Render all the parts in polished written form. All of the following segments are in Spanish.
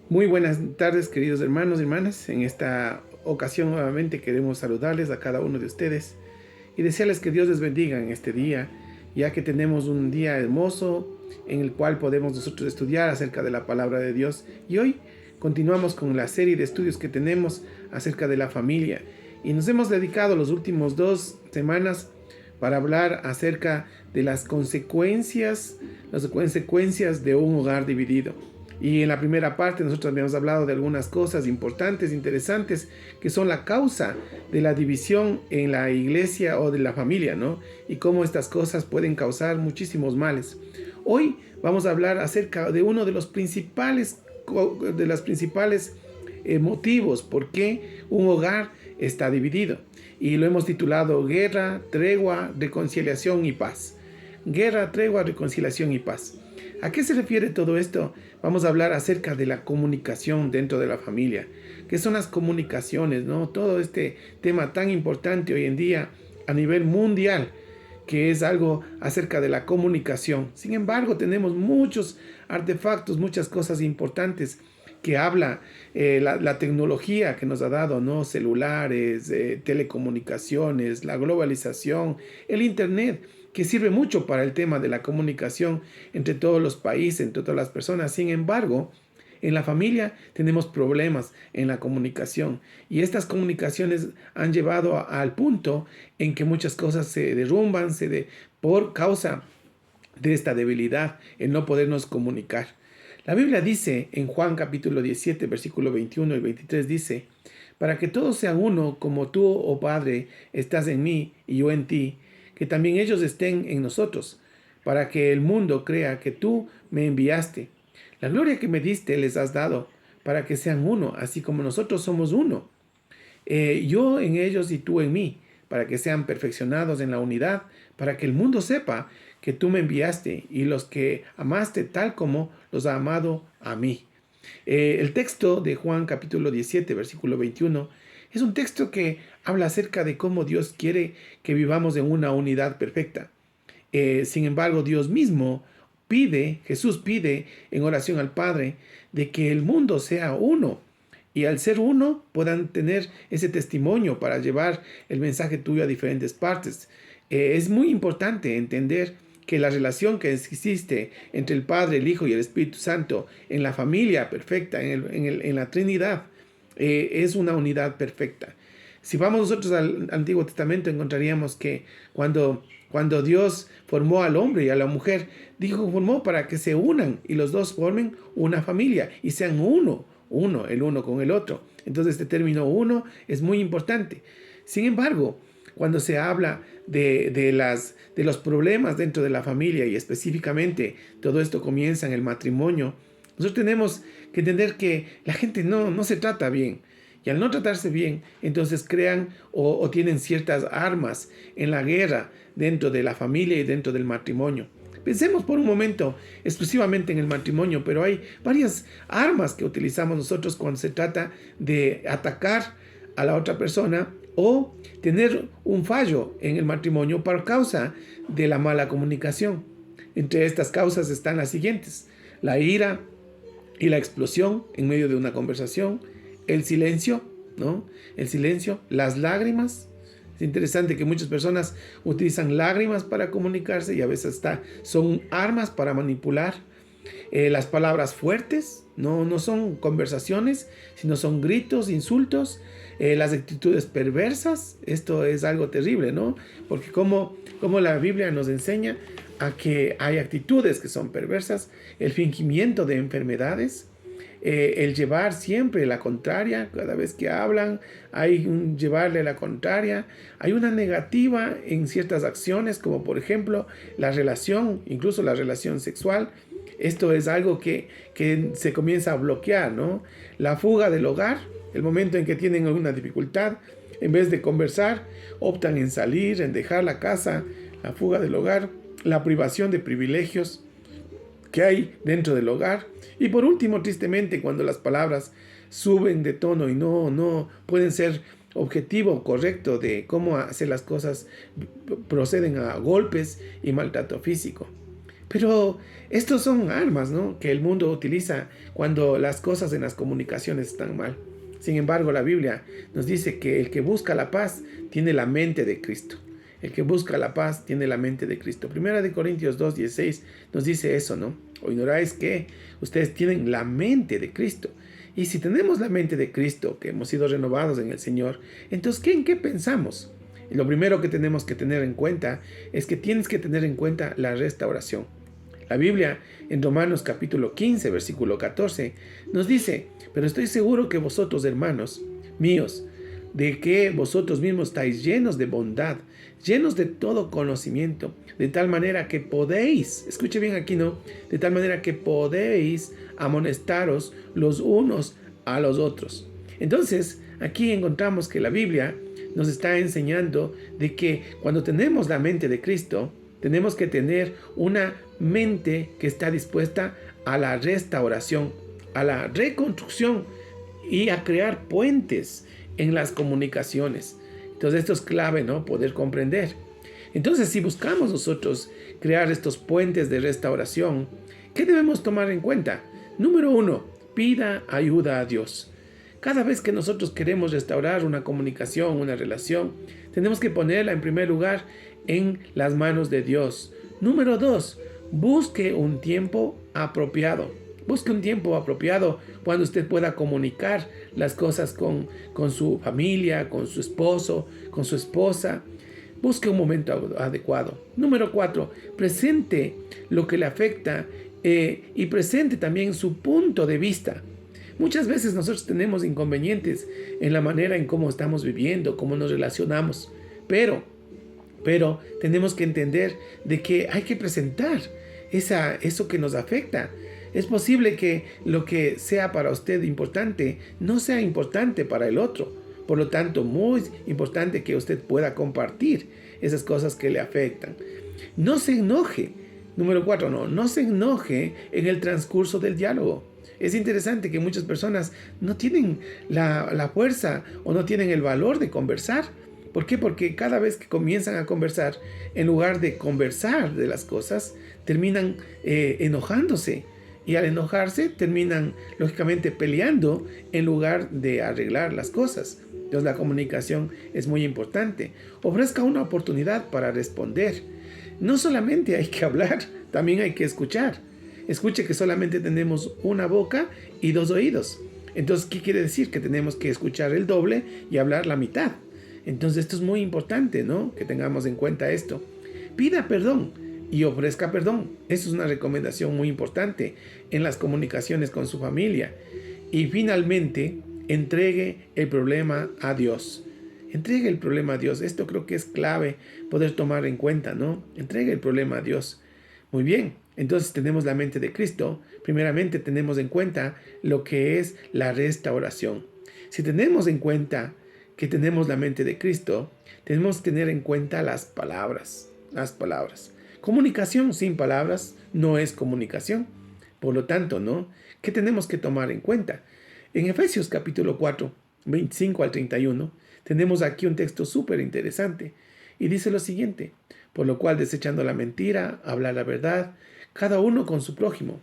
Muy buenas tardes, queridos hermanos y hermanas. En esta ocasión nuevamente queremos saludarles a cada uno de ustedes y desearles que Dios les bendiga en este día, ya que tenemos un día hermoso en el cual podemos nosotros estudiar acerca de la palabra de Dios. Y hoy continuamos con la serie de estudios que tenemos acerca de la familia. Y nos hemos dedicado las últimas 2 semanas para hablar acerca de las consecuencias de un hogar dividido. Y en la primera parte nosotros habíamos hablado de algunas cosas importantes, interesantes, que son la causa de la división en la iglesia o de la familia, ¿no? Y cómo estas cosas pueden causar muchísimos males. Hoy vamos a hablar acerca de uno de los principales motivos por qué un hogar está dividido. Y lo hemos titulado Guerra, Tregua, Reconciliación y Paz. Guerra, tregua, reconciliación y paz. ¿A qué se refiere todo esto? Vamos a hablar acerca de la comunicación dentro de la familia. ¿Qué son las comunicaciones, no? Todo este tema tan importante hoy en día a nivel mundial, que es algo acerca de la comunicación. Sin embargo, tenemos muchos artefactos, muchas cosas importantes que habla la tecnología que nos ha dado, ¿no? Celulares, telecomunicaciones, la globalización, el Internet, que sirve mucho para el tema de la comunicación entre todos los países, entre todas las personas. Sin embargo, en la familia tenemos problemas en la comunicación y estas comunicaciones han llevado al punto en que muchas cosas se derrumban por causa de esta debilidad en no podernos comunicar. La Biblia dice en Juan capítulo 17, versículo 21 y 23 dice, para que todos sean uno como tú, oh Padre, estás en mí y yo en ti, que también ellos estén en nosotros, para que el mundo crea que tú me enviaste. La gloria que me diste les has dado, para que sean uno, así como nosotros somos uno. Yo en ellos y tú en mí, para que sean perfeccionados en la unidad, para que el mundo sepa que tú me enviaste y los que amaste tal como los ha amado a mí. El texto de Juan capítulo 17, versículo 21, es un texto que habla acerca de cómo Dios quiere que vivamos en una unidad perfecta. Sin embargo, Dios mismo Jesús pide en oración al Padre, de que el mundo sea uno. Y al ser uno puedan tener ese testimonio para llevar el mensaje tuyo a diferentes partes. Es muy importante entender que la relación que existe entre el Padre, el Hijo y el Espíritu Santo en la familia perfecta, en la Trinidad, es una unidad perfecta. Si vamos nosotros al Antiguo Testamento, encontraríamos que cuando Dios formó al hombre y a la mujer, formó para que se unan y los dos formen una familia y sean el uno con el otro. Entonces este término uno es muy importante. Sin embargo, cuando se habla de los problemas dentro de la familia y específicamente todo esto comienza en el matrimonio, nosotros tenemos que entender que la gente no se trata bien. Y al no tratarse bien, entonces crean o tienen ciertas armas en la guerra dentro de la familia y dentro del matrimonio. Pensemos por un momento exclusivamente en el matrimonio, pero hay varias armas que utilizamos nosotros cuando se trata de atacar a la otra persona o tener un fallo en el matrimonio por causa de la mala comunicación. Entre estas causas están las siguientes: la ira y la explosión en medio de una conversación, el silencio, ¿no? El silencio, las lágrimas. Es interesante que muchas personas utilizan lágrimas para comunicarse y a veces son armas para manipular. Las palabras fuertes, no son conversaciones, sino son gritos, insultos. Las actitudes perversas, esto es algo terrible, ¿no? Porque como la Biblia nos enseña a que hay actitudes que son perversas, el fingimiento de enfermedades, el llevar siempre la contraria, cada vez que hablan hay un llevarle la contraria, hay una negativa en ciertas acciones, como por ejemplo la relación, incluso la relación sexual. Esto es algo que se comienza a bloquear, ¿no? La fuga del hogar, el momento en que tienen alguna dificultad, en vez de conversar, optan en salir, en dejar la casa, la fuga del hogar, la privación de privilegios que hay dentro del hogar. Y por último, tristemente, cuando las palabras suben de tono y no pueden ser objetivo correcto de cómo hacer las cosas, proceden a golpes y maltrato físico. Pero estos son armas, ¿no?, que el mundo utiliza cuando las cosas en las comunicaciones están mal. Sin embargo, la Biblia nos dice que el que busca la paz tiene la mente de Cristo. El que busca la paz tiene la mente de Cristo. Primera de Corintios 2:16 nos dice eso, ¿no? O ignoráis que ustedes tienen la mente de Cristo. Y si tenemos la mente de Cristo, que hemos sido renovados en el Señor, entonces, ¿en qué pensamos? Y lo primero que tenemos que tener en cuenta es que tienes que tener en cuenta la restauración. La Biblia, en Romanos capítulo 15, versículo 14, nos dice: pero estoy seguro que vosotros, hermanos míos, de que vosotros mismos estáis llenos de bondad, llenos de todo conocimiento, de tal manera que podéis, escuche bien aquí, ¿no?, de tal manera que podéis amonestaros los unos a los otros. Entonces, aquí encontramos que la Biblia nos está enseñando de que cuando tenemos la mente de Cristo, tenemos que tener una mente que está dispuesta a la restauración, a la reconstrucción y a crear puentes en las comunicaciones. Entonces esto es clave, ¿no?, poder comprender. Entonces, si buscamos nosotros crear estos puentes de restauración, ¿qué debemos tomar en cuenta? Número 1, pida ayuda a Dios. Cada vez que nosotros queremos restaurar una comunicación, una relación, tenemos que ponerla en primer lugar en las manos de Dios. Número 2, busque un tiempo apropiado. Busque un tiempo apropiado cuando usted pueda comunicar las cosas con su familia, con su esposo, con su esposa. Busque un momento adecuado. Número 4, presente lo que le afecta y presente también su punto de vista. Muchas veces nosotros tenemos inconvenientes en la manera en cómo estamos viviendo, cómo nos relacionamos, pero tenemos que entender de que hay que presentar eso que nos afecta. Es posible que lo que sea para usted importante no sea importante para el otro. Por lo tanto, muy importante que usted pueda compartir esas cosas que le afectan. No se enoje. Número 4, no se enoje en el transcurso del diálogo. Es interesante que muchas personas no tienen la fuerza o no tienen el valor de conversar. ¿Por qué? Porque cada vez que comienzan a conversar, en lugar de conversar de las cosas, terminan enojándose. Y al enojarse, terminan, lógicamente, peleando en lugar de arreglar las cosas. Entonces, la comunicación es muy importante. Ofrezca una oportunidad para responder. No solamente hay que hablar, también hay que escuchar. Escuche que solamente tenemos una boca y 2 oídos. Entonces, ¿qué quiere decir? Que tenemos que escuchar el doble y hablar la mitad. Entonces, esto es muy importante, ¿no?, que tengamos en cuenta esto. Pida perdón y ofrezca perdón. Eso es una recomendación muy importante en las comunicaciones con su familia. Y finalmente, entregue el problema a Dios. Entregue el problema a Dios. Esto creo que es clave poder tomar en cuenta, ¿no? Entregue el problema a Dios. Muy bien. Entonces tenemos la mente de Cristo. Primeramente tenemos en cuenta lo que es la restauración. Si tenemos en cuenta que tenemos la mente de Cristo, tenemos que tener en cuenta las palabras. Las palabras. Comunicación sin palabras no es comunicación. Por lo tanto, ¿no?, ¿qué tenemos que tomar en cuenta? En Efesios capítulo 4, 25 al 31, tenemos aquí un texto súper interesante. Y dice lo siguiente: por lo cual, desechando la mentira, habla la verdad, cada uno con su prójimo,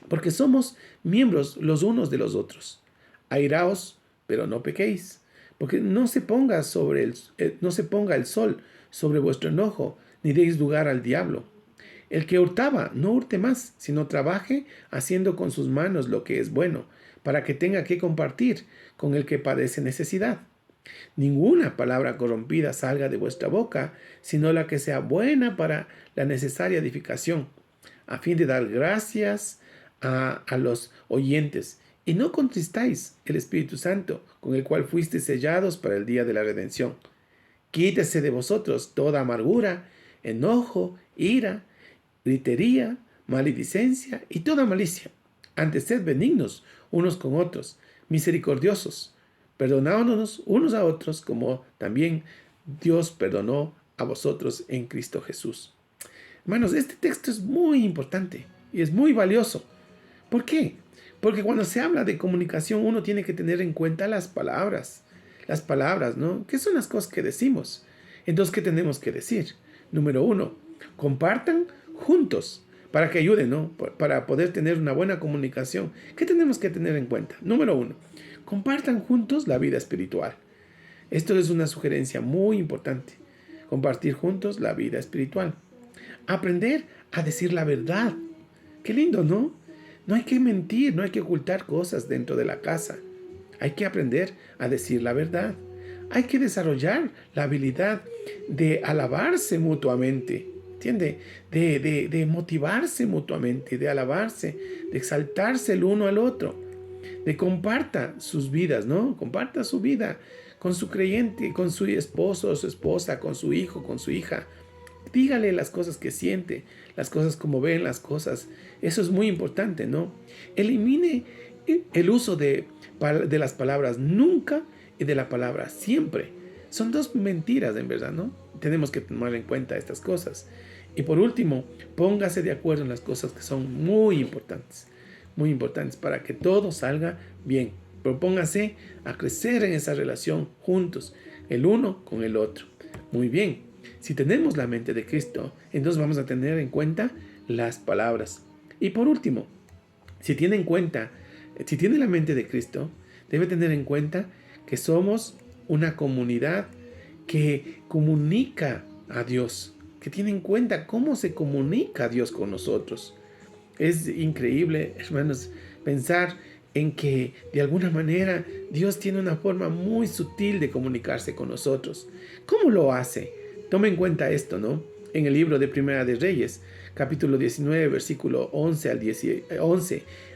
porque somos miembros los unos de los otros. Airaos, pero no pequéis, porque no se ponga el sol sobre vuestro enojo, ni deis lugar al diablo. El que hurtaba, no hurte más, sino trabaje haciendo con sus manos lo que es bueno, para que tenga que compartir con el que padece necesidad. Ninguna palabra corrompida salga de vuestra boca, sino la que sea buena para la necesaria edificación, a fin de dar gracias a los oyentes. Y no contristáis el Espíritu Santo, con el cual fuisteis sellados para el día de la redención. Quítese de vosotros toda amargura, enojo, ira, gritería, maledicencia y toda malicia. Antes sed benignos unos con otros, misericordiosos, perdonándonos unos a otros, como también Dios perdonó a vosotros en Cristo Jesús. Hermanos, este texto es muy importante y es muy valioso. ¿Por qué? Porque cuando se habla de comunicación, uno tiene que tener en cuenta las palabras. Las palabras, ¿no? ¿Qué son las cosas que decimos? Entonces, ¿qué tenemos que decir? Número 1, compartan juntos para que ayuden, ¿no? Para poder tener una buena comunicación. ¿Qué tenemos que tener en cuenta? Número 1, compartan juntos la vida espiritual. Esto es una sugerencia muy importante. Compartir juntos la vida espiritual. Aprender a decir la verdad. Qué lindo, ¿no? No hay que mentir, no hay que ocultar cosas dentro de la casa. Hay que aprender a decir la verdad. Hay que desarrollar la habilidad de alabarse mutuamente. ¿Entiende? De motivarse mutuamente, de alabarse, de exaltarse el uno al otro. De comparta sus vidas, ¿no? Comparta su vida con su creyente, con su esposo o su esposa, con su hijo, con su hija. Dígale las cosas que siente, las cosas como ven las cosas. Eso es muy importante, ¿no? Elimine el uso de las palabras nunca y de la palabra siempre. Son dos mentiras, en verdad, ¿no? Tenemos que tomar en cuenta estas cosas. Y por último, póngase de acuerdo en las cosas que son muy importantes para que todo salga bien. Propóngase a crecer en esa relación juntos, el uno con el otro. Muy bien. Si tenemos la mente de Cristo, entonces vamos a tener en cuenta las palabras. Y por último, si tiene la mente de Cristo, debe tener en cuenta que somos una comunidad que comunica a Dios, que tiene en cuenta cómo se comunica Dios con nosotros. Es increíble, hermanos, pensar en que de alguna manera Dios tiene una forma muy sutil de comunicarse con nosotros. ¿Cómo lo hace? Tome en cuenta esto, ¿no? En el libro de Primera de Reyes, capítulo 19, versículo 11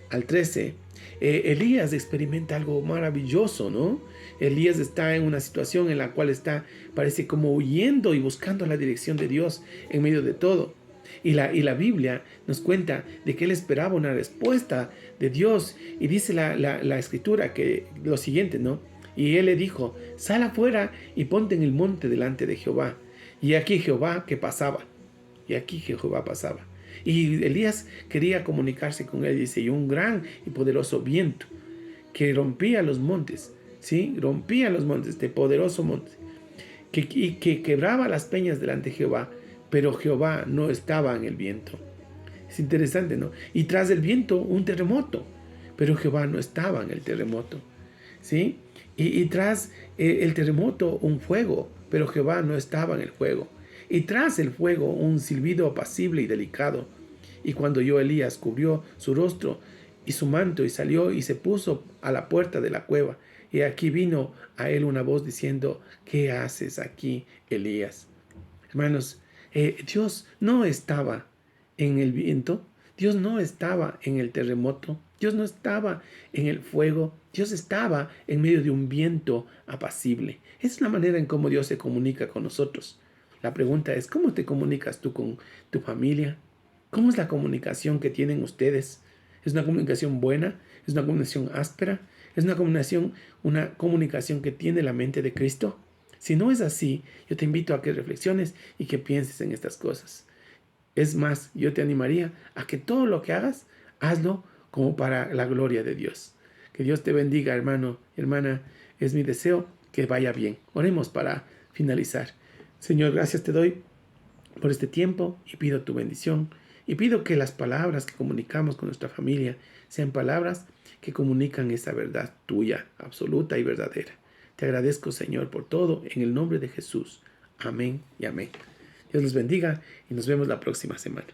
al 13, Elías experimenta algo maravilloso, ¿no? Elías está en una situación en la cual parece como huyendo y buscando la dirección de Dios en medio de todo. Y la Biblia nos cuenta de que él esperaba una respuesta de Dios. Y dice la escritura que lo siguiente, ¿no? Y él le dijo, sal afuera y ponte en el monte delante de Jehová. Y aquí Jehová pasaba. Y Elías quería comunicarse con él, dice, y un gran y poderoso viento que rompía los montes, ¿sí? Rompía los montes, de poderoso monte, que quebraba las peñas delante de Jehová, pero Jehová no estaba en el viento. Es interesante, ¿no? Y tras el viento, un terremoto, pero Jehová no estaba en el terremoto, ¿sí? Y tras el terremoto, un fuego, pero Jehová no estaba en el fuego. Y tras el fuego, un silbido apacible y delicado. Y cuando oyó Elías, cubrió su rostro y su manto y salió y se puso a la puerta de la cueva. Y aquí vino a él una voz diciendo, ¿qué haces aquí, Elías? Hermanos, Dios no estaba en el viento, Dios no estaba en el terremoto, Dios no estaba en el fuego, Dios estaba en medio de un viento apacible. Es la manera en cómo Dios se comunica con nosotros. La pregunta es, ¿cómo te comunicas tú con tu familia? ¿Cómo es la comunicación que tienen ustedes? ¿Es una comunicación buena? ¿Es una comunicación áspera? ¿Es una comunicación que tiene la mente de Cristo? Si no es así, yo te invito a que reflexiones y que pienses en estas cosas. Es más, yo te animaría a que todo lo que hagas, hazlo como para la gloria de Dios. Que Dios te bendiga, hermano, hermana. Es mi deseo que vaya bien. Oremos para finalizar. Señor, gracias te doy por este tiempo y pido tu bendición. Y pido que las palabras que comunicamos con nuestra familia sean palabras que comunican esa verdad tuya, absoluta y verdadera. Te agradezco, Señor, por todo, en el nombre de Jesús. Amén y amén. Dios los bendiga y nos vemos la próxima semana.